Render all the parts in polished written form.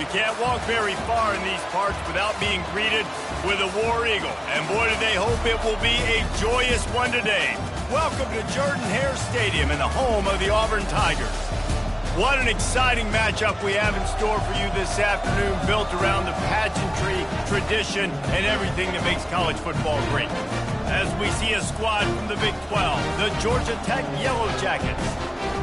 You can't walk very far in these parts without being greeted with a War Eagle. And boy, do they hope it will be a joyous one today. Welcome to Jordan-Hare Stadium and the home of the Auburn Tigers. What an exciting matchup we have in store for you this afternoon, built around the pageantry, tradition, and everything that makes college football great. As we see a squad from the Big 12, the Georgia Tech Yellow Jackets,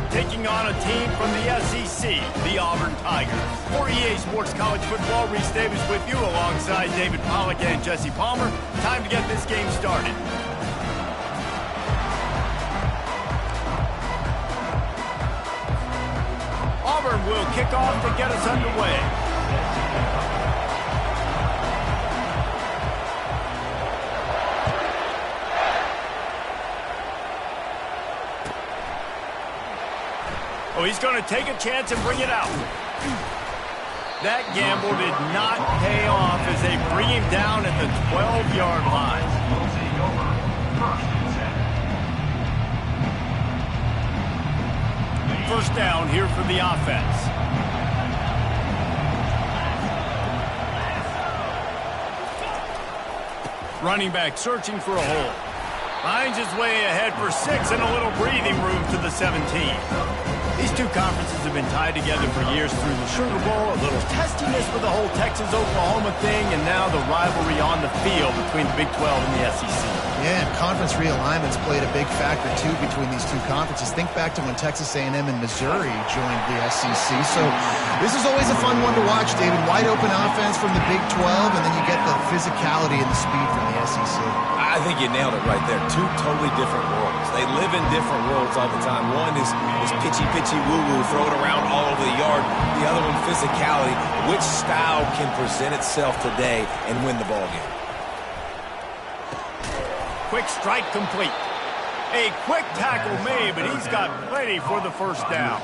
taking on a team from the SEC, the Auburn Tigers. For EA Sports College Football, Reese Davis with you alongside David Pollack and Jesse Palmer. Time to get this game started. Auburn will kick off to get us underway. Oh, he's going to take a chance and bring it out. That gamble did not pay off as they bring him down at the 12-yard line. First down here for the offense. Running back searching for a hole. Finds his way ahead for 6 and a little breathing room to the 17. These two conferences have been tied together for years through the Sugar Bowl, a little testiness with the whole Texas-Oklahoma thing, and now the rivalry on the field between the Big 12 and the SEC. Yeah, and conference realignments played a big factor, too, between these two conferences. Think back to when Texas A&M and Missouri joined the SEC. So this is always a fun one to watch, David. Wide open offense from the Big 12, and then you get the physicality and the speed from the SEC. I think you nailed it right there. Two totally different worlds. They live in different worlds all the time. One is pitchy, woo-woo, throw it around all over the yard. The other one, physicality. Which style can present itself today and win the ball game? Quick strike complete. A quick tackle made, but he's got plenty for the first down.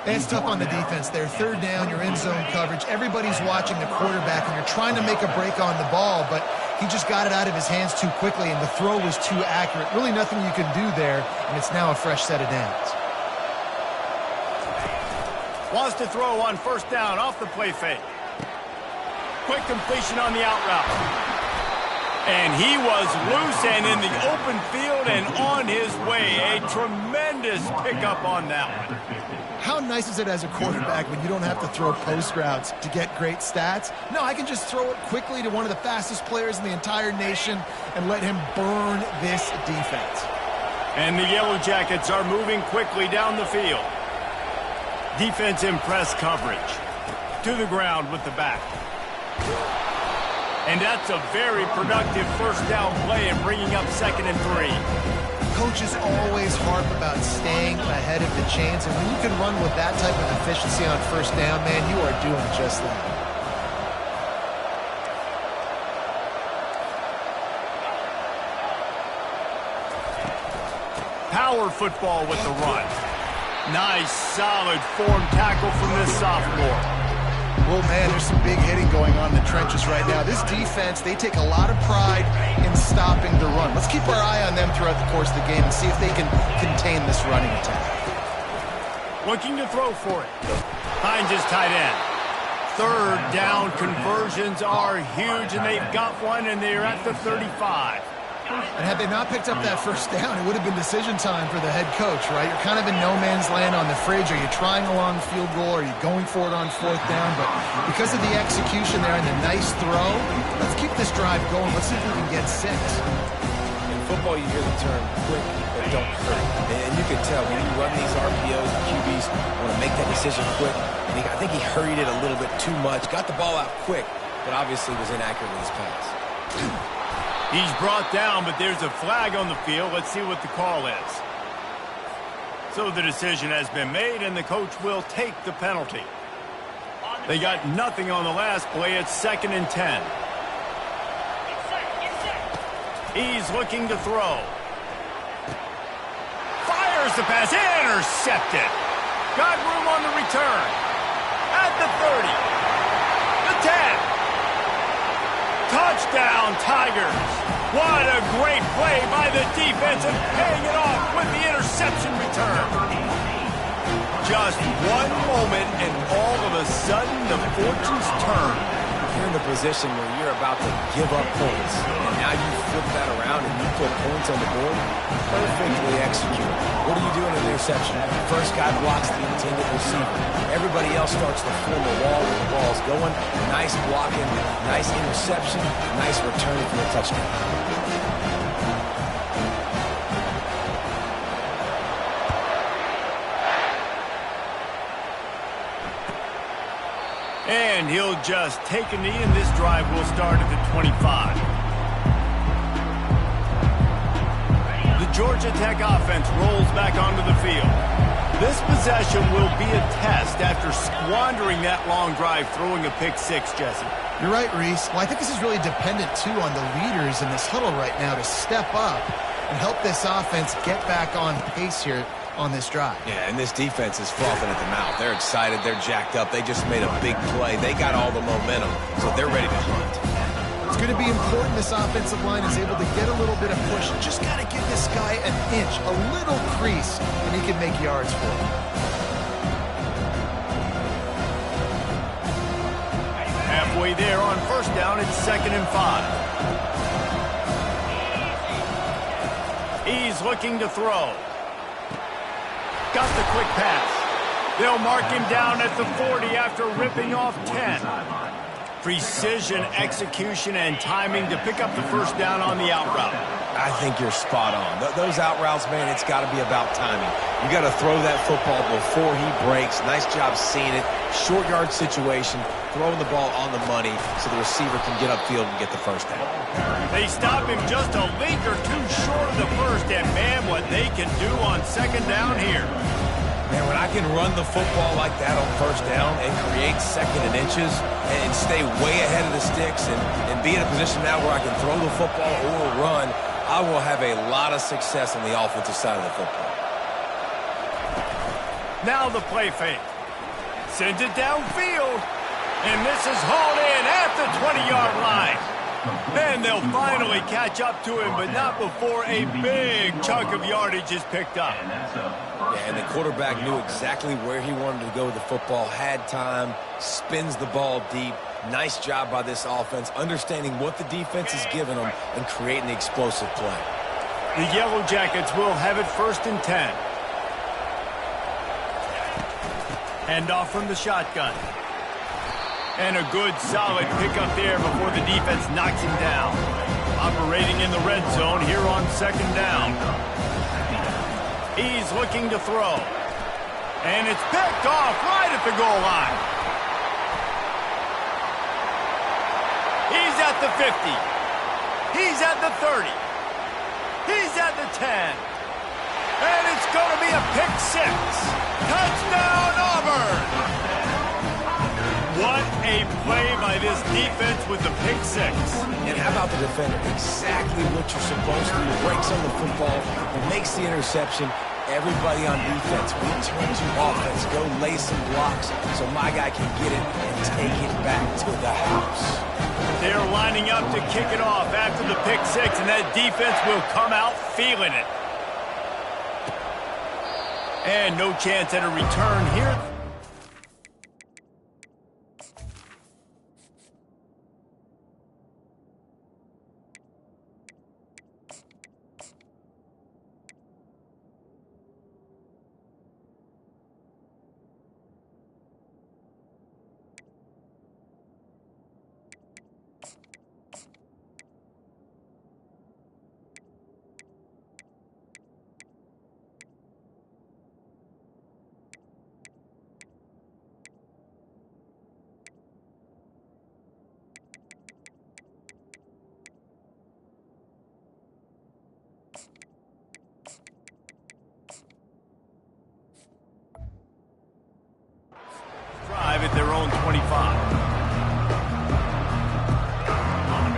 It's tough on the defense there. Third down, you're in zone coverage. Everybody's watching the quarterback, and you're trying to make a break on the ball, but he just got it out of his hands too quickly, and the throw was too accurate. Really nothing you can do there, and it's now a fresh set of downs. Wants to throw on first down off the play fake. Quick completion on the out route. And he was loose and in the open field and on his way. A tremendous pickup on that one. How nice is it as a quarterback when you don't have to throw post routes to get great stats? No, I can just throw it quickly to one of the fastest players in the entire nation and let him burn this defense. And the Yellow Jackets are moving quickly down the field. Defense in press coverage. To the ground with the back. And that's a very productive first down play and bringing up 2nd and 3. Coaches always harp about staying ahead of the chains, and when you can run with that type of efficiency on first down, man, you are doing just that. Power football with the run. Nice, solid form tackle from this sophomore. Well, man, there's some big hitting going on in the trenches right now. This defense, they take a lot of pride in stopping the run. Let's keep our eye on them throughout the course of the game and see if they can contain this running attack. Looking to throw for it. Finds his tight end. Third down conversions are huge, and they've got one, and they're at the 35. And had they not picked up that first down, it would have been decision time for the head coach, right? You're kind of in no man's land on the fridge. Are you trying a long field goal? Are you going for it on 4th down? But because of the execution there and the nice throw, let's keep this drive going. Let's see if we can get 6. In football, you hear the term quick, but don't hurt. And you can tell when you run these RPOs, the QBs want to make that decision quick. And I think he hurried it a little bit too much. Got the ball out quick, but obviously was inaccurate with his pass. He's brought down, but there's a flag on the field. Let's see what the call is. So the decision has been made, and the coach will take the penalty. They got nothing on the last play. It's 2nd and 10. He's looking to throw. Fires the pass. Intercepted. Got room on the return. At the 30. The 10. Touchdown, Tigers. What a great play by the defense and paying it off with the interception return. Just one moment, and all of a sudden, the fortunes turn. You're in the position where you're about to give up points, and now you flip that around and you put points on the board. Perfectly executed. What do you do in an interception? First guy blocks the intended receiver. Everybody else starts to form a wall when the ball's going. Nice blocking, nice interception, nice return for a touchdown. And he'll just take a knee, and this drive will start at the 25. The Georgia Tech offense rolls back onto the field. This possession will be a test after squandering that long drive, throwing a pick six, Jesse. You're right, Reese. Well, I think this is really dependent, too, on the leaders in this huddle right now to step up and help this offense get back on pace here on this drive. Yeah, and this defense is frothing at the mouth. They're excited. They're jacked up. They just made a big play. They got all the momentum, so they're ready to hunt. It's going to be important this offensive line is able to get a little bit of push. Just got to give this guy an inch, a little crease, and he can make yards for him. Halfway there on first down, it's 2nd and 5. He's looking to throw. Got the quick pass. They'll mark him down at the 40 after ripping off 10. Precision, execution, and timing to pick up the first down on the out route. I think you're spot on. Those out routes, man, it's got to be about timing. You got to throw that football before he breaks. Nice job seeing it. Short yard situation, throwing the ball on the money so the receiver can get upfield and get the first down. They stop him just a league or two short of the first, and man, what they can do on 2nd down here. Man, when I can run the football like that on first down and create 2nd and inches and stay way ahead of the sticks and be in a position now where I can throw the football or run, I will have a lot of success on the offensive side of the football. Now the play fake. Sends it downfield. And this is hauled in at the 20-yard line. And they'll finally catch up to him, but not before a big chunk of yardage is picked up. Yeah, and the quarterback knew exactly where he wanted to go with the football, had time, spins the ball deep. Nice job by this offense, understanding what the defense is giving them and creating the explosive play. The Yellow Jackets will have it 1st and 10. Handoff from the shotgun. And a good, solid pickup there before the defense knocks him down. Operating in the red zone here on 2nd down. He's looking to throw. And it's picked off right at the goal line. He's at the 50. He's at the 30. He's at the 10. And it's going to be a pick six. Touchdown, Auburn! What a play by this defense with the pick six. And how about the defender? Exactly what you're supposed to do. Breaks on the football, makes the interception. Everybody on defense, we turn to offense. Go lay some blocks so my guy can get it and take it back to the house. They're lining up to kick it off after the pick six, and that defense will come out feeling it. And no chance at a return here. At their own 25.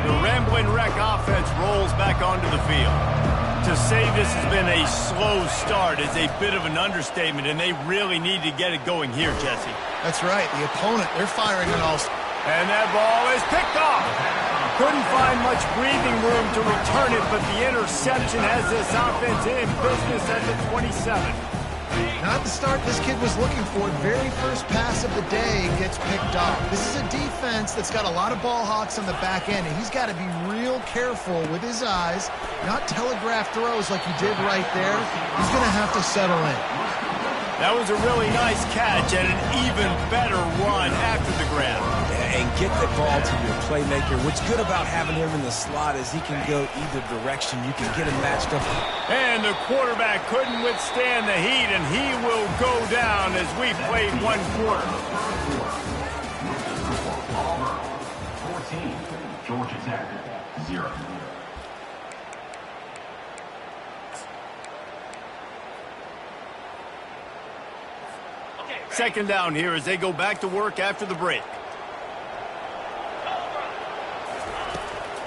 The Rambling Wreck offense rolls back onto the field. To say this has been a slow start is a bit of an understatement, and they really need to get it going here, Jesse. That's right. The opponent, they're firing on all. And that ball is picked off. Couldn't find much breathing room to return it, but the interception has this offense in business at the 27. Not the start this kid was looking for. Very first pass of the day gets picked off. This is a defense that's got a lot of ball hawks on the back end, and he's got to be real careful with his eyes, not telegraph throws like he did right there. He's going to have to settle in. That was a really nice catch and an even better run after the grab. And get the ball to your playmaker. What's good about having him in the slot is he can go either direction. You can get him matched up. And the quarterback couldn't withstand the heat, and he will go down as we played one quarter. 14, Georgia Tech, 0. Second down here as they go back to work after the break.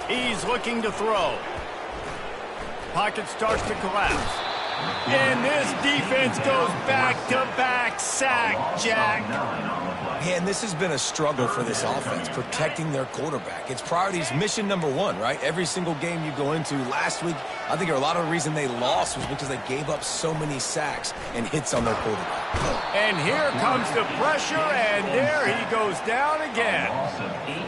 He's looking to throw. Pocket starts to collapse. And this defense goes back-to-back sack, Jack. Man, this has been a struggle for this offense, protecting their quarterback. It's priorities mission number one, right? Every single game you go into. Last week, I think a lot of the reason they lost was because they gave up so many sacks and hits on their quarterback. And here comes the pressure, and there he goes down again.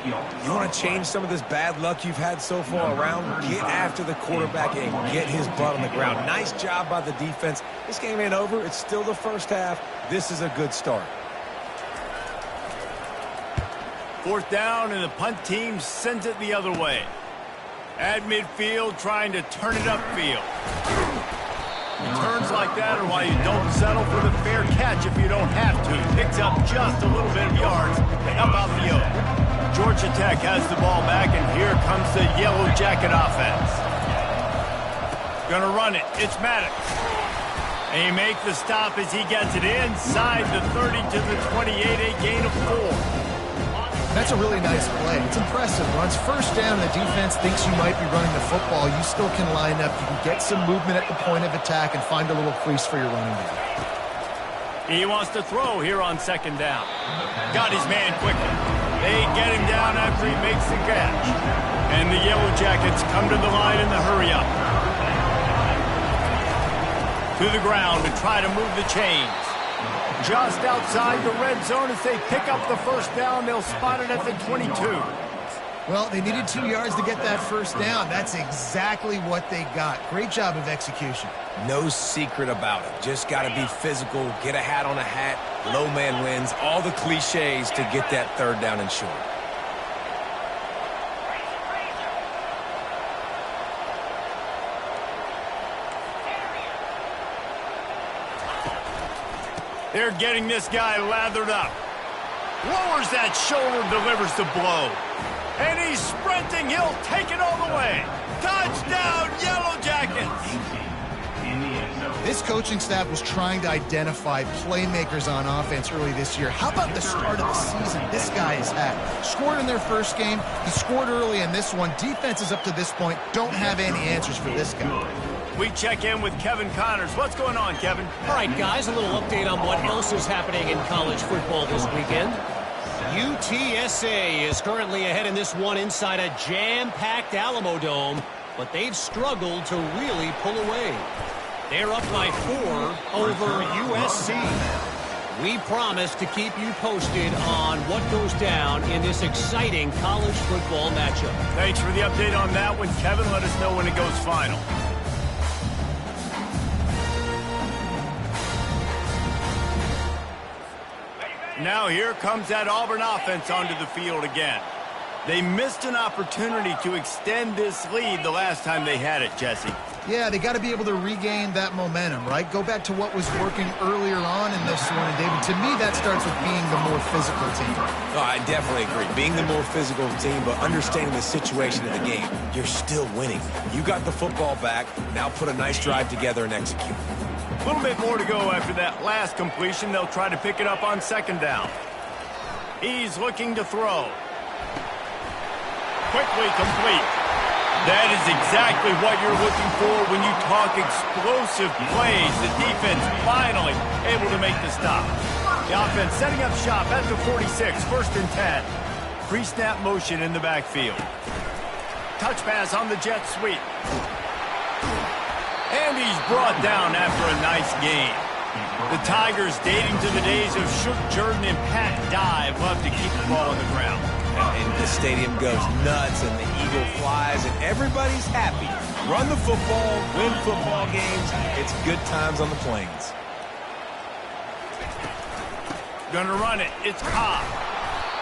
You want to change some of this bad luck you've had so far around? Get after the quarterback and get his butt on the ground. Nice job by the defense. This game ain't over. It's still the first half. This is a good start. Fourth down, and the punt team sends it the other way. At midfield, trying to turn it upfield. Turns like that are why you don't settle for the fair catch if you don't have to. Picks up just a little bit of yards to help out the yoke. Georgia Tech has the ball back, and here comes the Yellow Jacket offense. Gonna run it. It's Maddox. And he makes the stop as he gets it inside the 30 to the 28, a gain of 4. That's a really nice play. It's impressive. Runs first down, the defense thinks you might be running the football. You still can line up. You can get some movement at the point of attack and find a little crease for your running back. He wants to throw here on second down. Got his man quickly. They get him down after he makes the catch. And the Yellow Jackets come to the line in the hurry-up. To the ground to try to move the chains. Just outside the red zone as they pick up the first down. They'll spot it at the 22. Well, they needed 2 yards to get that first down. That's exactly what they got. Great job of execution. No secret about it. Just got to be physical, get a hat on a hat, low man wins, all the cliches to get that third down and short. They're getting this guy lathered up. Lowers that shoulder, delivers the blow. And he's sprinting. He'll take it all the way. Touchdown, Yellow Jackets. This coaching staff was trying to identify playmakers on offense early this year. How about the start of the season this guy has had? Scored in their first game. He scored early in this one. Defenses up to this point don't have any answers for this guy. We check in with Kevin Connors. What's going on, Kevin? All right, guys, a little update on what else is happening in college football this weekend. UTSA is currently ahead in this one inside a jam-packed Alamo Dome, but they've struggled to really pull away. They're up by 4 over USC. We promise to keep you posted on what goes down in this exciting college football matchup. Thanks for the update on that one, Kevin. Let us know when it goes final. Now here comes that Auburn offense onto the field again. They missed an opportunity to extend this lead the last time they had it, Jesse. Yeah, they got to be able to regain that momentum, right? Go back to what was working earlier on in this one. And, David, to me, that starts with being the more physical team. Oh, I definitely agree. Being the more physical team, but understanding the situation of the game. You're still winning. You got the football back. Now put a nice drive together and execute. A little bit more to go after that last completion. They'll try to pick it up on second down. He's looking to throw. Quickly complete. That is exactly what you're looking for when you talk explosive plays. The defense finally able to make the stop. The offense setting up shop at the 46, first and 10. Pre-snap motion in the backfield. Touch pass on the jet sweep. And he's brought down after a nice gain. The Tigers, dating to the days of Shook Jordan and Pat Dye, love to keep the ball on the ground. And the stadium goes nuts, and the eagle flies, and everybody's happy. Run the football, win football games. It's good times on the plains. Gonna run it. It's Cobb.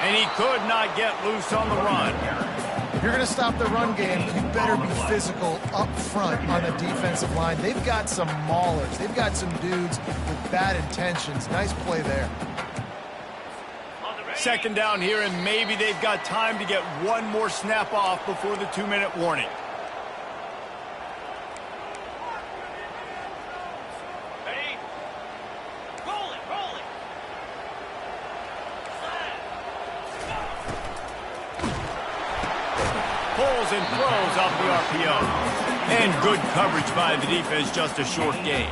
And he could not get loose on the run. If you're going to stop the run game, you better be physical up front on the defensive line. They've got some maulers. They've got some dudes with bad intentions. Nice play there. Second down here, and maybe they've got time to get one more snap off before the 2-minute warning. Ready? Roll it, roll it. Pulls and throws off the RPO. And good coverage by the defense, just a short gain.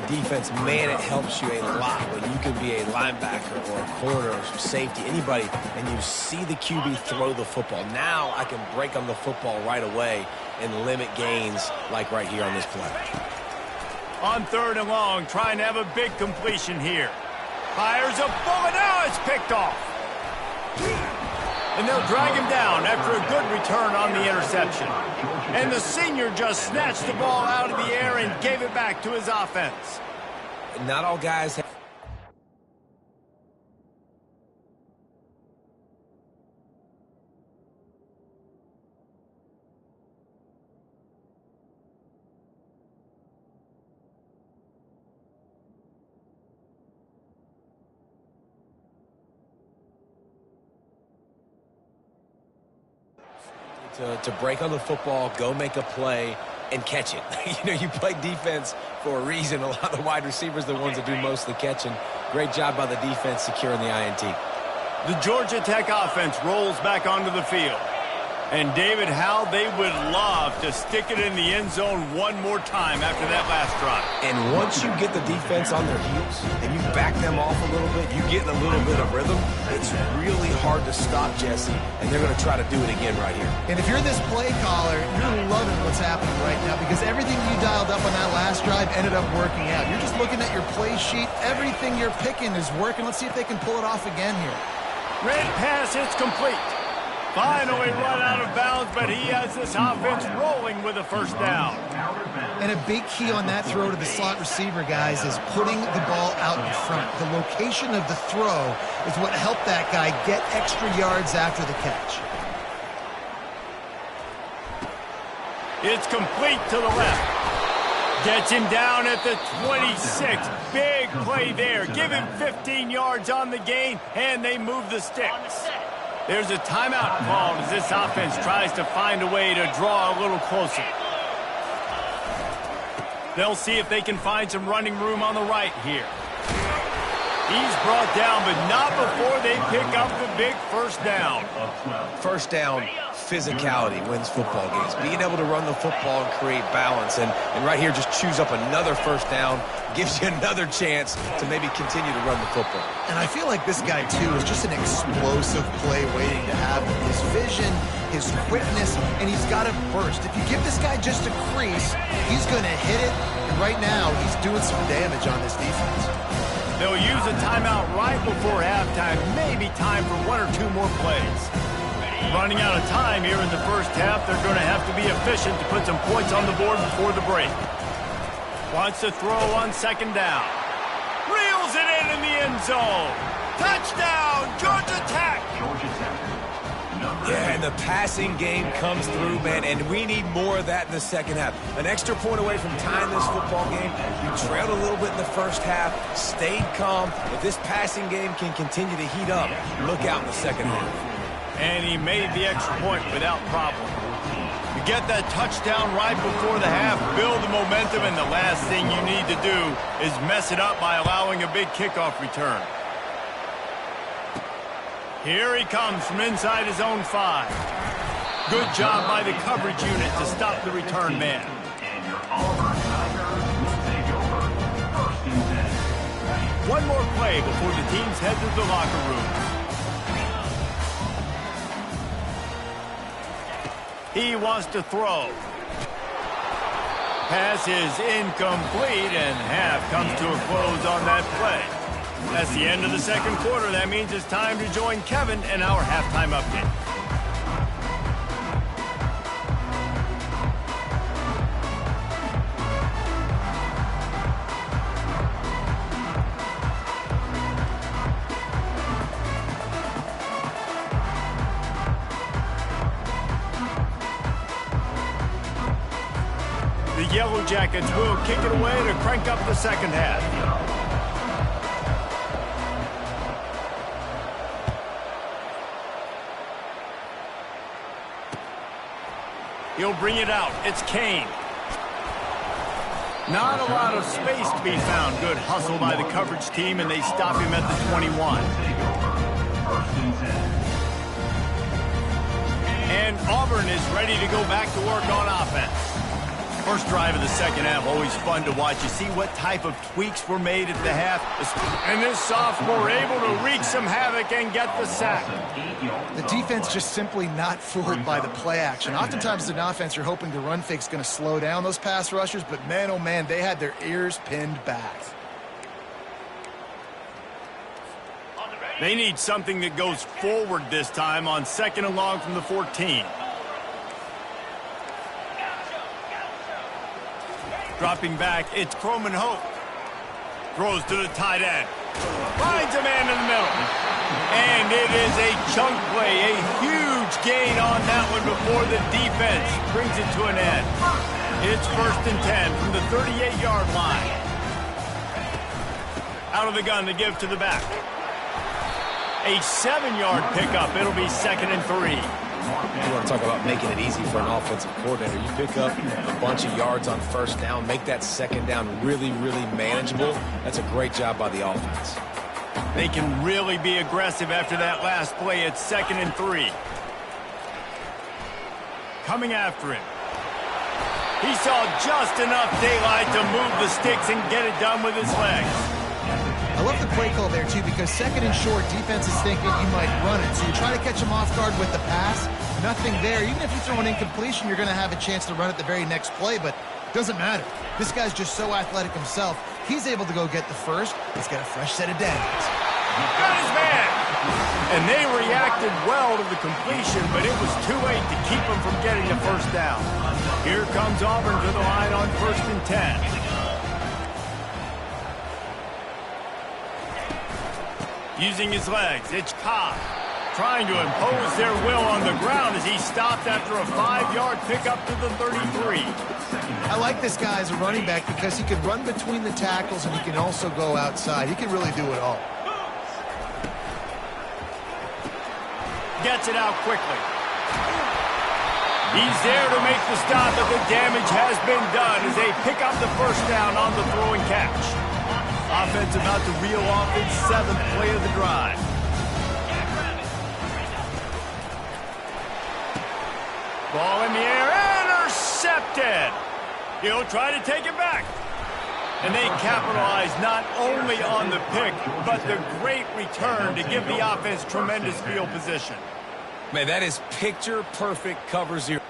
Defense, man, it helps you a lot when you can be a linebacker or a corner or safety, anybody, and you see the QB throw the football. Now I can break on the football right away and limit gains like right here on this play. On 3rd and long, trying to have a big completion here. Fires a bullet. Now it's picked off. And they'll drag him down after a good return on the interception. And the senior just snatched the ball out of the air and gave it back to his offense. Not all guys have... To break on the football, go make a play, and catch it. You know, you play defense for a reason. A lot of the wide receivers are the ones that do most of the catching. Great job by the defense securing the INT. The Georgia Tech offense rolls back onto the field. And David, how they would love to stick it in the end zone one more time after that last drive. And once you get the defense on their heels and you back them off a little bit, you get in a little bit of rhythm, it's really hard to stop, Jesse, and they're going to try to do it again right here. And if you're this play caller, you're loving what's happening right now because everything you dialed up on that last drive ended up working out. You're just looking at your play sheet. Everything you're picking is working. Let's see if they can pull it off again here. Red pass, it's complete. Finally run out of bounds, but he has this offense rolling with a first down. And a big key on that throw to the slot receiver, guys, is putting the ball out in front. The location of the throw is what helped that guy get extra yards after the catch. It's complete to the left. Gets him down at the 26. Big play there. Give him 15 yards on the gain, and they move the sticks. There's a timeout called as this offense tries to find a way to draw a little closer. They'll see if they can find some running room on the right here. He's brought down, but not before they pick up the big first down. First down, physicality wins football games. Being able to run the football and create balance. And right here, just choose up another first down, gives you another chance to maybe continue to run the football. And I feel like this guy, too, is just an explosive play waiting to happen. His vision, his quickness, and he's got to burst. If you give this guy just a crease, he's going to hit it. And right now, he's doing some damage on this defense. They'll use a timeout right before halftime. Maybe time for one or two more plays. Running out of time here in the first half. They're going to have to be efficient to put some points on the board before the break. Wants to throw on second down. Reels it in the end zone. Touchdown, Georgia Tech. Georgia Tech. Yeah, and the passing game comes through, man, and we need more of that in the second half. An extra point away from tying this football game. You trailed a little bit in the first half, stayed calm. If this passing game can continue to heat up, look out in the second half. And he made the extra point without problem. You get that touchdown right before the half, build the momentum, and the last thing you need to do is mess it up by allowing a big kickoff return. Here he comes from inside his own 5. Good job by the coverage unit to stop the return man. And your Auburn Tigers will take over 1st and 10. One more play before the teams head to the locker room. He wants to throw. pass is incomplete, and half comes to a close on that play. That's the end of the second quarter. That means it's time to join Kevin in our halftime update. The Yellow Jackets will kick it away to crank up the second half. He'll bring it out. It's Kane. Not a lot of space to be found. Good hustle by the coverage team, and they stop him at the 21. And Auburn is ready to go back to work on offense. First drive of the second half, always fun to watch. You see what type of tweaks were made at the half. And this sophomore able to wreak some havoc and get the sack. The defense just simply not fooled by the play action. Oftentimes as an offense, you're hoping the run fake's going to slow down those pass rushers, but man, oh man, they had their ears pinned back. They need something that goes forward this time on second and long from the 14. Dropping back, it's Croman Hope. Throws to the tight end. Finds a man in the middle. And it is a chunk play, a huge gain on that one before the defense brings it to an end. It's 1st and 10 from the 38-yard line. Out of the gun to give to the back. A 7-yard pickup. It'll be 2nd and 3. You want to talk about making it easy for an offensive coordinator. You pick up a bunch of yards on first down, make that second down really, really manageable. That's a great job by the offense. They can really be aggressive after that last play. It's 2nd and 3. Coming after him. He saw just enough daylight to move the sticks and get it done with his legs. I love the play call there, too, because 2nd and short, defense is thinking you might run it. So you try to catch him off guard with the pass. Nothing there. Even if you throw an incompletion, you're going to have a chance to run it the very next play, but it doesn't matter. This guy's just so athletic himself. He's able to go get the first. He's got a fresh set of downs. Got his man! And they reacted well to the completion, but it was too late to keep him from getting the first down. Here comes Auburn to the line on 1st and 10. Using his legs, it's Cobb trying to impose their will on the ground as he stopped after a 5-yard pickup to the 33. I like this guy as a running back because he can run between the tackles and he can also go outside. He can really do it all. Gets it out quickly. He's there to make the stop, but the damage has been done as they pick up the first down on the throw and catch. Offense about to reel off its 7th play of the drive. Ball in the air, intercepted. He'll try to take it back. And they capitalize not only on the pick, but the great return to give the offense tremendous field position. Man, that is picture-perfect cover zero.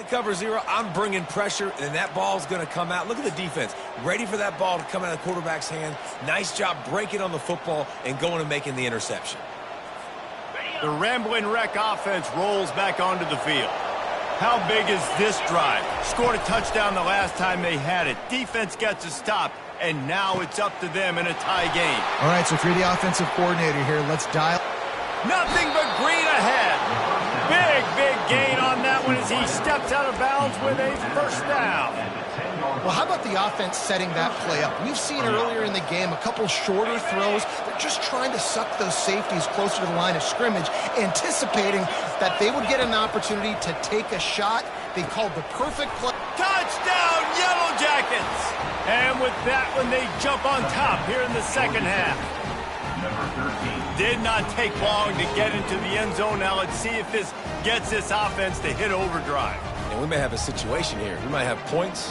Cover zero, I'm bringing pressure, and that ball's going to come out. Look at the defense, ready for that ball to come out of the quarterback's hand. Nice job breaking on the football and going and making the interception. The Rambling Wreck offense rolls back onto the field. How big is this drive? Scored a touchdown the last time they had it. Defense gets a stop, and now it's up to them in a tie game. All right, so if you're the offensive coordinator here, let's dial. Nothing but green ahead. Big gain on that one as he steps out of bounds with a first down. Well, Well, how about the offense setting that play up? We've seen earlier in the game a couple shorter throws. They're just trying to suck those safeties closer to the line of scrimmage, anticipating that they would get an opportunity to take a shot. They called the perfect play. Touchdown, Yellow Jackets! And with that one, they jump on top here in the second half. Did not take long to get into the end zone. Now let's see if this gets this offense to hit overdrive. And we may have a situation here. We might have points,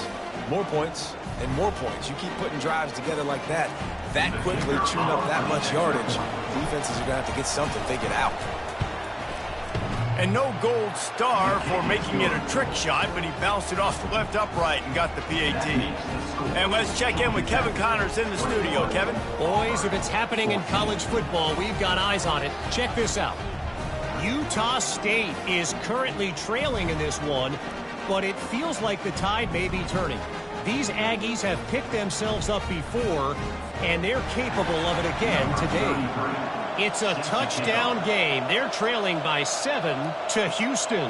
and more points. You keep putting drives together like that quickly, chewing up that much yardage, defenses are going to have to get something figured out. And no gold star for making it a trick shot, but he bounced it off the left upright and got the PAT. And let's check in with Kevin Connors in the studio. Kevin? Boys, if it's happening in college football, we've got eyes on it. Check this out. Utah State is currently trailing in this one, but it feels like the tide may be turning. These Aggies have picked themselves up before, and they're capable of it again today. It's a touchdown game. They're trailing by 7 to Houston.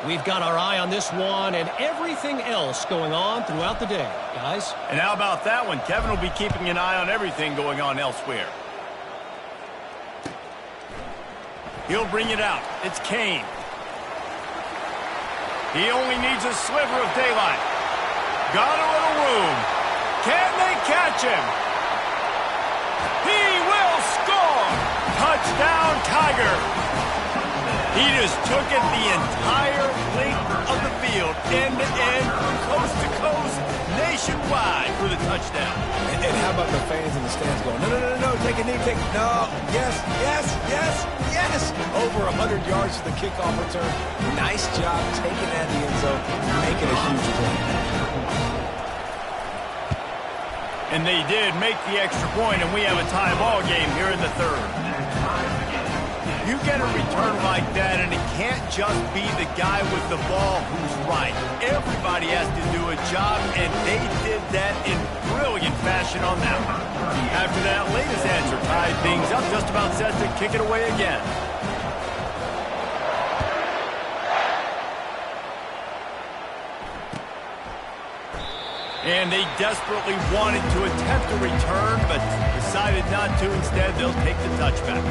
We've got our eye on this one and everything else going on throughout the day, guys. And how about that one? Kevin will be keeping an eye on everything going on elsewhere. He'll bring it out. It's Kane. He only needs a sliver of daylight. Got a little room. Can they catch him? He will score! Touchdown, Tiger! He just took it the entire length of the field, end to end, coast to coast, nationwide for the touchdown. And how about the fans in the stands going, no, take a knee, no, yes. Over 100 yards to the kickoff return. Nice job taking that in the end zone, making a huge play. And they did make the extra point, and we have a tie ball game here in the third. You get a return like that, and it can't just be the guy with the ball who's right. Everybody has to do a job, and they did that in brilliant fashion on that one. After that latest answer tied things up, just about set to kick it away again. And they desperately wanted to attempt a return, but decided not to. Instead, they'll take the touchback.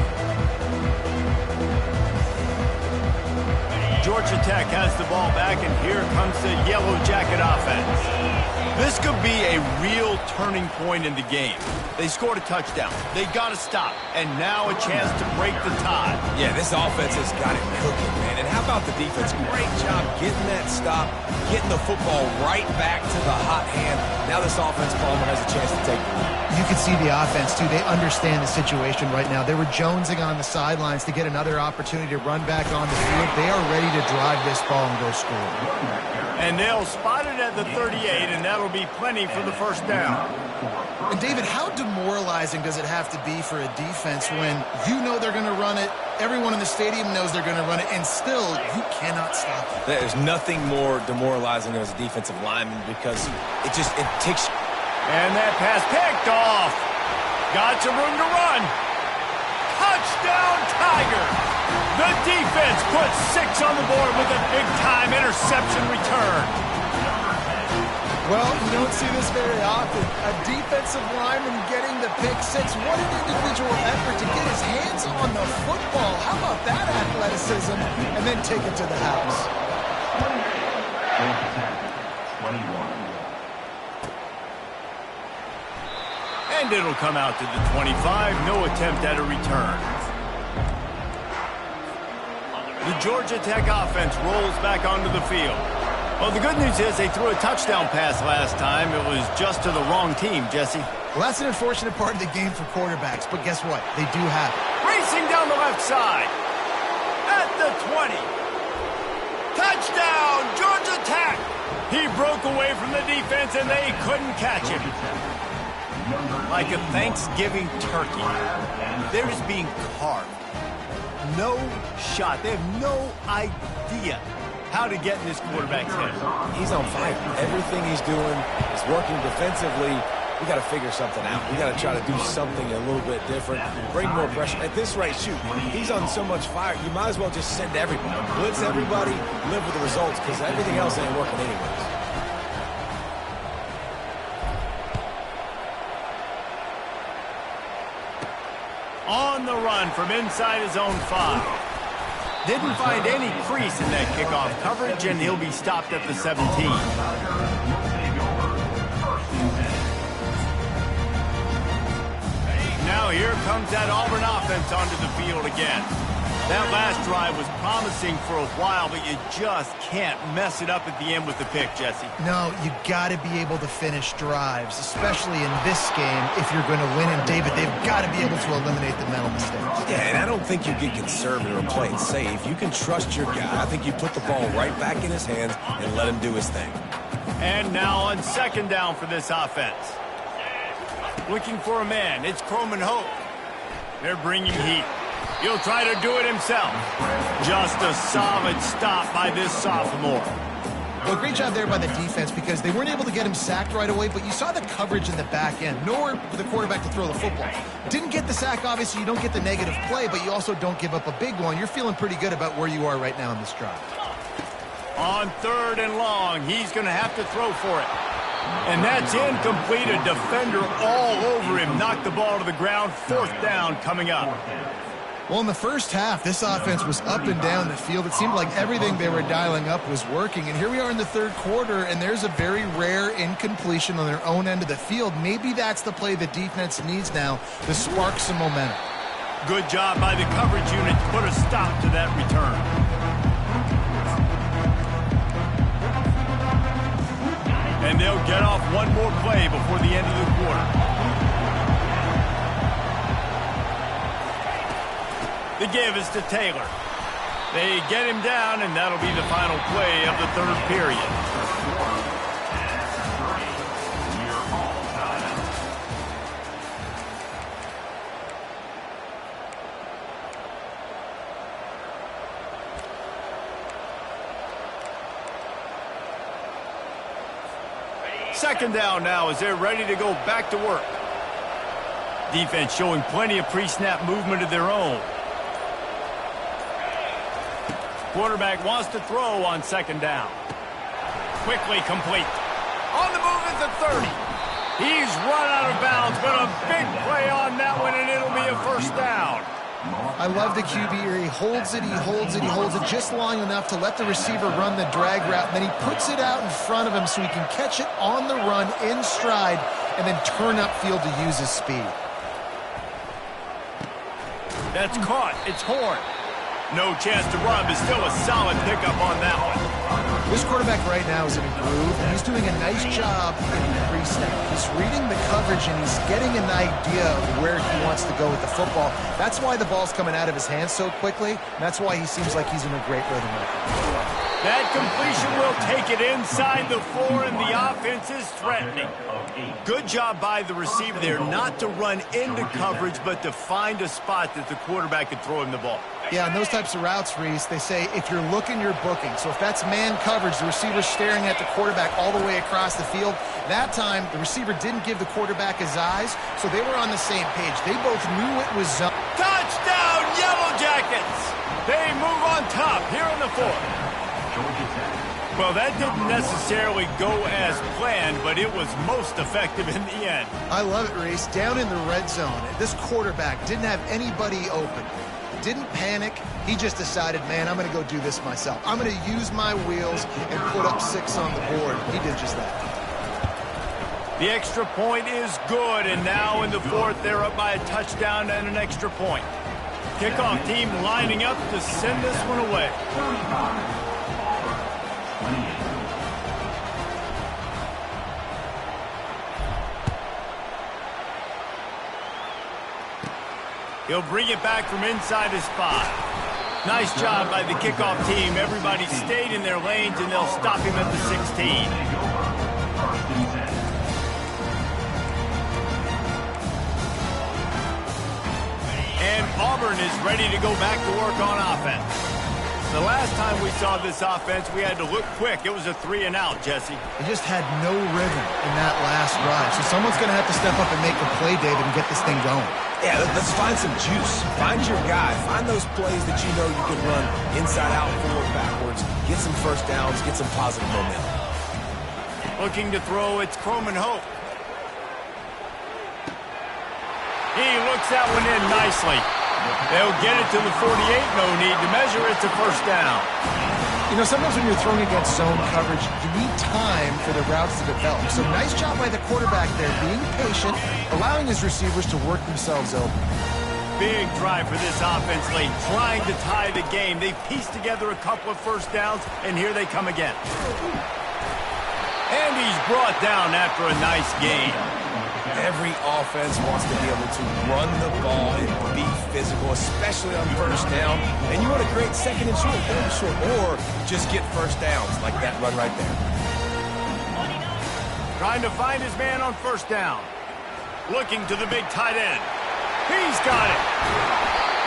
Georgia Tech has the ball back, and here comes the Yellow Jacket offense. This could be a real turning point in the game. They scored a touchdown. They got to stop, and now a chance to break the tie. Yeah, this offense has got it cooking, man. And how about the defense? Great job getting that stop, getting the football right back to the hot hand. Now this offense, Palmer, has a chance to take the lead. You can see the offense, too. They understand the situation right now. They were jonesing on the sidelines to get another opportunity to run back on the field. They are ready to drive this ball and go score. And they'll spot it at the 38, and that'll be plenty for the first down. And, David, how demoralizing does it have to be for a defense when you know they're going to run it, everyone in the stadium knows they're going to run it, and still you cannot stop it? There's nothing more demoralizing as a defensive lineman because it takes... And that pass picked off. Got some room to run. Touchdown, Tiger. The defense puts 6 on the board with a big-time interception return. Well, you don't see this very often. A defensive lineman getting the pick 6. What an individual effort to get his hands on the football. How about that athleticism? And then take it to the house. 21. And it'll come out to the 25. No attempt at a return. The Georgia Tech offense rolls back onto the field. Well, the good news is they threw a touchdown pass last time. It was just to the wrong team, Jesse. Well, that's an unfortunate part of the game for quarterbacks, but guess what? They do have it. Racing down the left side. At the 20. Touchdown, Georgia Tech. He broke away from the defense, and they couldn't catch him. Like a Thanksgiving turkey, they're just being carved. No shot. They have no idea how to get in this quarterback's head. He's on fire. Everything he's doing is working defensively. We got to figure something out. We got to try to do something a little bit different. Bring more pressure. At this rate, shoot, he's on so much fire, you might as well just send everybody. Blitz everybody, live with the results, because everything else ain't working anyways. On the run from inside his own 5. Didn't find any crease in that kickoff coverage, and he'll be stopped at the 17. Now here comes that Auburn offense onto the field again. That last drive was promising for a while, but you just can't mess it up at the end with the pick, Jesse. No, you got to be able to finish drives, especially in this game if you're going to win. And, David, they've got to be able to eliminate the mental mistakes. Yeah, and I don't think you get conservative or play it safe. You can trust your guy. I think you put the ball right back in his hands and let him do his thing. And now on second down for this offense. Looking for a man. It's Croman Hope. They're bringing heat. He'll try to do it himself. Just a solid stop by this sophomore. Well, great job there by the defense because they weren't able to get him sacked right away, but you saw the coverage in the back end. Nowhere for the quarterback to throw the football. Didn't get the sack, obviously. You don't get the negative play, but you also don't give up a big one. You're feeling pretty good about where you are right now in this drive. On 3rd and long, he's going to have to throw for it. And that's incomplete. A defender all over him. Knocked the ball to the ground. 4th down coming up. Well, in the first half, this offense was up and down the field. It seemed like everything they were dialing up was working. And here we are in the 3rd quarter, and there's a very rare incompletion on their own end of the field. Maybe that's the play the defense needs now to spark some momentum. Good job by the coverage unit to put a stop to that return. And they'll get off one more play before the end of the quarter. The give is to Taylor. They get him down, and that'll be the final play of the 3rd period. Second down now as they're ready to go back to work. Defense showing plenty of pre-snap movement of their own. Quarterback wants to throw on second down. Quickly complete. On the move is the 30. He's run out of bounds, but a big play on that one, and it'll be a 1st down. I love the QB here. He holds it, he holds it, he holds it just long enough to let the receiver run the drag route. And then he puts it out in front of him so he can catch it on the run in stride and then turn upfield to use his speed. That's caught. It's Horn. No chance to run, but still a solid pickup on that one. This quarterback right now is in a groove, and he's doing a nice job in pre-snap. He's reading the coverage, and he's getting an idea of where he wants to go with the football. That's why the ball's coming out of his hands so quickly, and that's why he seems like he's in a great rhythm right now. That completion will take it inside the 4, and the offense is threatening. Good job by the receiver there not to run into coverage, but to find a spot that the quarterback could throw him the ball. Yeah, and those types of routes, Reese, they say if you're looking, you're booking. So if that's man coverage, the receiver's staring at the quarterback all the way across the field. That time, the receiver didn't give the quarterback his eyes, so they were on the same page. They both knew it was zone. Touchdown, Yellow Jackets! They move on top here in the 4th. Well, that didn't necessarily go as planned, but it was most effective in the end. I love it, Reese. Down in the red zone, this quarterback didn't have anybody open. Didn't panic. He just decided, man, I'm going to go do this myself. I'm going to use my wheels and put up 6 on the board. He did just that. The extra point is good, and now in the 4th, they're up by a touchdown and an extra point. Kickoff team lining up to send this one away. He'll bring it back from inside his 5. Nice job by the kickoff team. Everybody stayed in their lanes, and they'll stop him at the 16. And Auburn is ready to go back to work on offense. The last time we saw this offense, we had to look quick. It was a 3-and-out, Jesse. They just had no rhythm in that last drive. So someone's going to have to step up and make a play, David, and get this thing going. Yeah, let's find some juice. Find your guy. Find those plays that you know you can run inside out, forward, backwards. Get some 1st downs. Get some positive momentum. Looking to throw, it's Croman Hope. He looks that one in nicely. They'll get it to the 48, no need to measure it to first down. You know, sometimes when you're throwing against zone coverage, you need time for the routes to develop. So nice job by the quarterback there, being patient, allowing his receivers to work themselves open. Big drive for this offense late, trying to tie the game. They pieced together a couple of first downs, and here they come again. And he's brought down after a nice gain. Every offense wants to be able to run the ball and be physical, especially on first down. And you want to create second and short, third and short, or just get first downs like that run right there. Trying to find his man on first down. Looking to the big tight end. He's got it.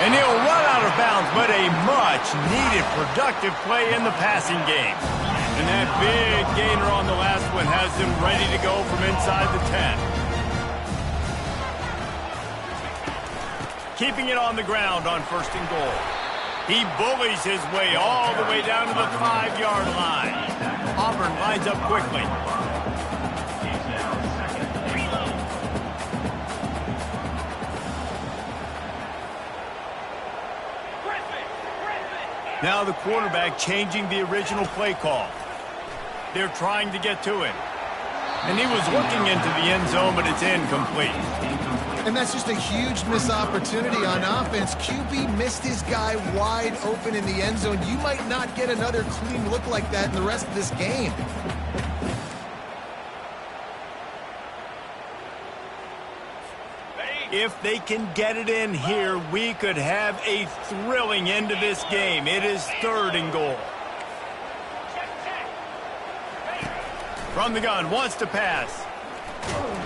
And he'll run out of bounds, but a much-needed productive play in the passing game. And that big gainer on the last one has him ready to go from inside the 10. Keeping it on the ground on first and goal. He bullies his way all the way down to the 5-yard line. Auburn lines up quickly. Now the quarterback changing the original play call. They're trying to get to him. And he was looking into the end zone, but it's incomplete. And that's just a huge missed opportunity on offense. QB missed his guy wide open in the end zone. You might not get another clean look like that in the rest of this game. If they can get it in here, we could have a thrilling end to this game. It is third and goal. From the gun, wants to pass.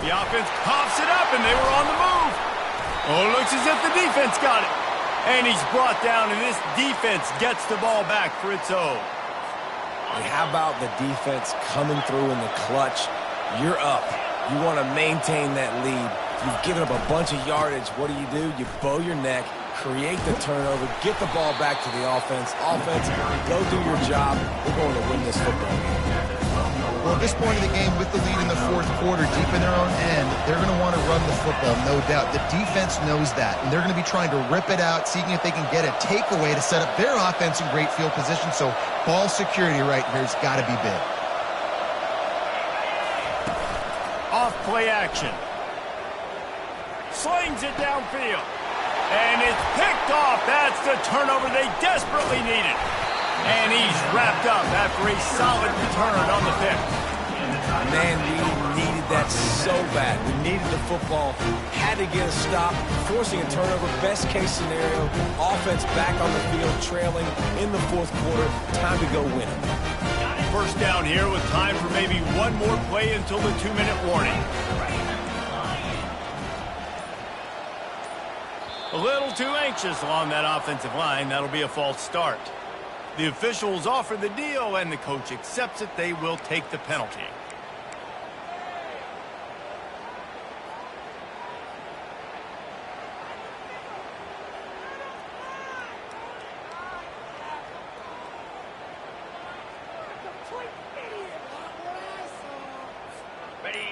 The offense pops it up, and they were on the move. Oh, looks as if the defense got it. And he's brought down, and this defense gets the ball back for its own. And how about the defense coming through in the clutch? You're up. You want to maintain that lead. You've given up a bunch of yardage. What do? You bow your neck, create the turnover, get the ball back to the offense. Offense, go do your job. We're going to win this football game. Well, at this point of the game, with the lead in the fourth quarter, deep in their own end, they're going to want to run the football, no doubt. The defense knows that, and they're going to be trying to rip it out, seeing if they can get a takeaway to set up their offense in great field position. So ball security right here has got to be big. Off play action. Slings it downfield. And it's picked off. That's the turnover they desperately needed. And he's wrapped up after a solid return on the pick. Man, we needed that so bad. We needed the football. Had to get a stop. Forcing a turnover. Best case scenario. Offense back on the field, trailing in the fourth quarter. Time to go win it. First down here with time for maybe one more play until the 2-minute warning. A little too anxious along that offensive line. That'll be a false start. The officials offer the deal, and the coach accepts it. They will take the penalty.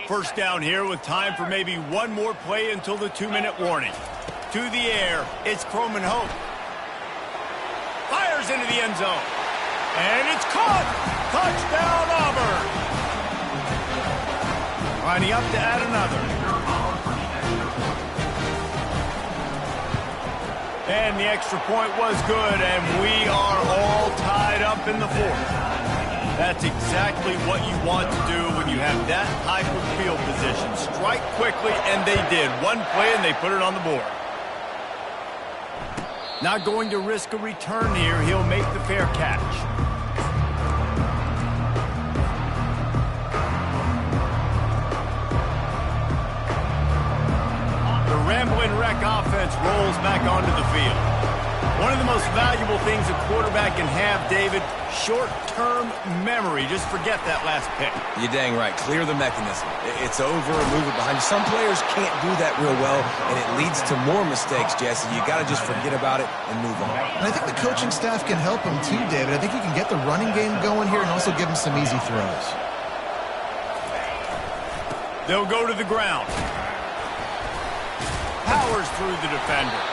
First down here with time for maybe one more play until the 2-minute warning. To the air, it's Croman Hope. Fires into the end zone. And it's caught. Touchdown, Auburn. Lining up to add another. And the extra point was good, and we are all tied up in the fourth. That's exactly what you want to do when you have that type of field position. Strike quickly, and they did. One play, and they put it on the board. Not going to risk a return here. He'll make the fair catch. The Ramblin' Wreck offense rolls back onto the field. One of the most valuable things a quarterback can have, David, short-term memory. Just forget that last pick. You're dang right. Clear the mechanism. It's over, move it behind you. Some players can't do that real well, and it leads to more mistakes, Jesse. You got to just forget about it and move on. And I think the coaching staff can help him too, David. I think you can get the running game going here and also give him some easy throws. They'll go to the ground. Pass powers through the defender.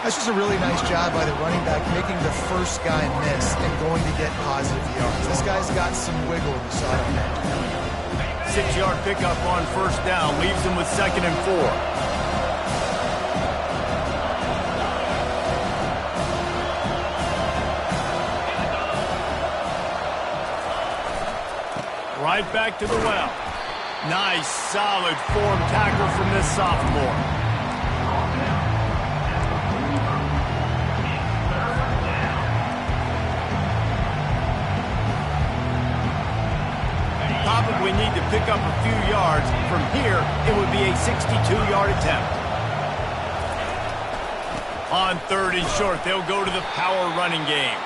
That's just a really nice job by the running back, making the first guy miss and going to get positive yards. This guy's got some wiggle in the sideline. 6-yard pickup on first down leaves him with 2nd and 4. Right back to the well. Nice, solid form tackle from this sophomore. Probably need to pick up a few yards. From here, it would be a 62-yard attempt. On 3rd and short, they'll go to the power running game.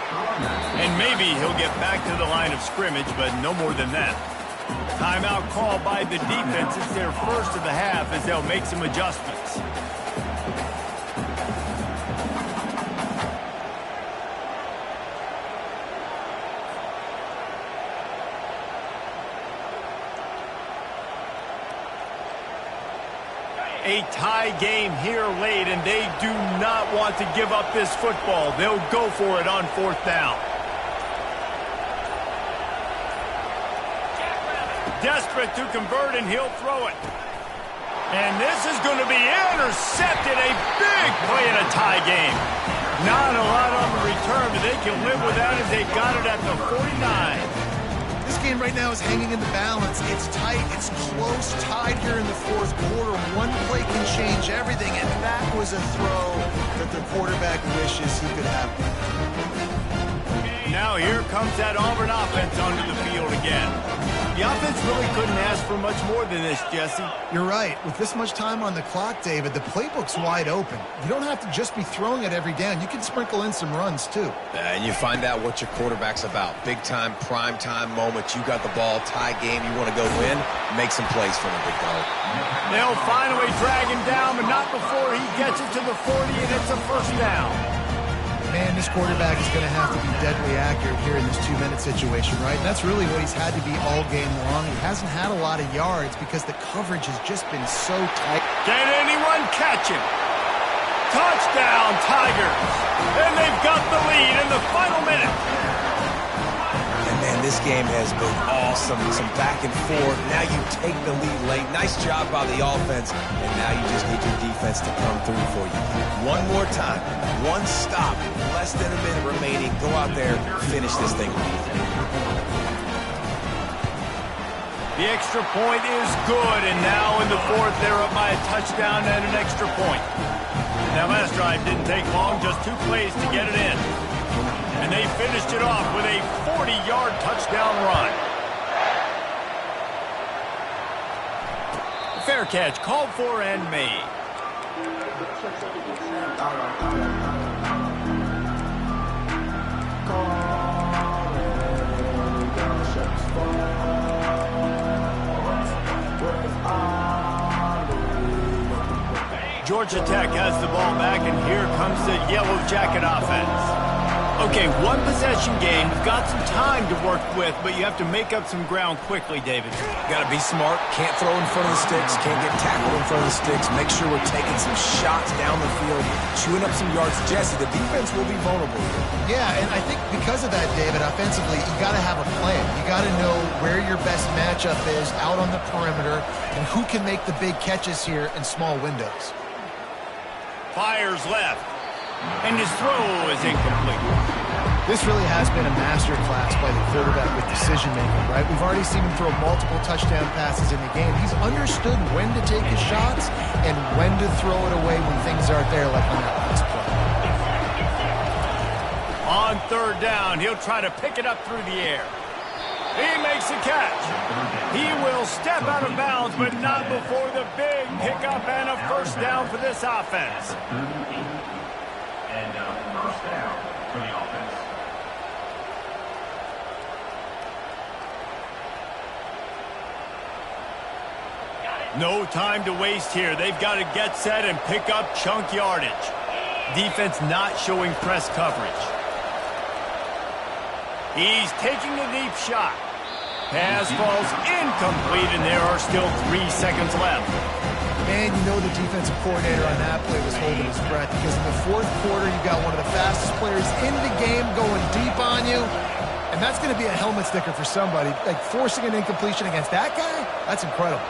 And maybe he'll get back to the line of scrimmage, but no more than that. Timeout called by the defense. It's their first of the half as they'll make some adjustments. A tie game here late, and they do not want to give up this football. They'll go for it on 4th down. Desperate to convert, and he'll throw it. And this is going to be intercepted. A big play in a tie game. Not a lot on the return, but they can live with that as they got it at the 49. This game right now is hanging in the balance. It's tight. It's close, tied here in the 4th quarter. One play can change everything, and that was a throw that the quarterback wishes he could have. Now here comes that Auburn offense onto the field again. The offense really couldn't ask for much more than this, Jesse. You're right. With this much time on the clock, David, the playbook's wide open. You don't have to just be throwing it every down. You can sprinkle in some runs, too. And you find out what your quarterback's about. Big-time, prime-time moment. You got the ball, tie game, you want to go win, make some plays for the big dog. They'll finally drag him down, but not before he gets it to the 40, and it's a first down. Man, this quarterback is going to have to be deadly accurate here in this 2-minute situation, right? And that's really what he's had to be all game long. He hasn't had a lot of yards because the coverage has just been so tight. Can anyone catch him? Touchdown, Tigers! And they've got the lead in the final minute. And man, this game has been awesome. Some back and forth. Now you take the lead late. Nice job by the offense. And now you just need your defense to come through for you. One more time. One stop. Less than a minute remaining. Go out there, finish this thing. The extra point is good, and now in the 4th, they're up by a touchdown and an extra point. Now, last drive didn't take long, just 2 plays to get it in. And they finished it off with a 40-yard touchdown run. Fair catch, called for and made. Georgia Tech has the ball back, and here comes the Yellow Jacket offense. Okay, one possession game. You've got some time to work with, but you have to make up some ground quickly, David. Got to be smart. Can't throw in front of the sticks. Can't get tackled in front of the sticks. Make sure we're taking some shots down the field, chewing up some yards. Jesse, the defense will be vulnerable here. Yeah, and I think because of that, David, offensively, you got to have a plan. You got to know where your best matchup is out on the perimeter and who can make the big catches here in small windows. Fires left, and his throw is incomplete. This really has been a masterclass by the quarterback with decision-making, right? We've already seen him throw multiple touchdown passes in the game. He's understood when to take his shots and when to throw it away when things aren't there, like on that last play. On 3rd down, he'll try to pick it up through the air. He makes a catch. He will step out of bounds, but not before the big pickup and a first down for this offense. And first down for the offense. No time to waste here. They've got to get set and pick up chunk yardage. Defense not showing press coverage. He's taking a deep shot. Pass falls incomplete, and there are still 3 seconds left. And you know the defensive coordinator on that play was holding his breath because in the fourth quarter, you got one of the fastest players in the game going deep on you. And that's going to be a helmet sticker for somebody. Like forcing an incompletion against that guy, that's incredible.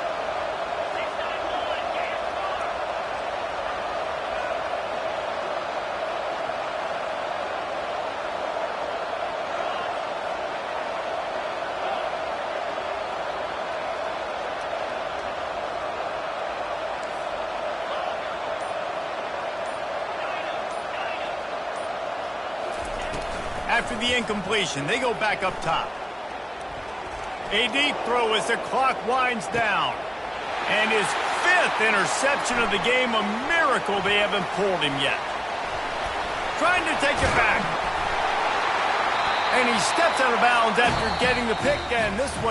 After the incompletion, they go back up top. A deep throw as the clock winds down. And his 5th interception of the game, a miracle they haven't pulled him yet. Trying to take it back. And he steps out of bounds after getting the pick, and this one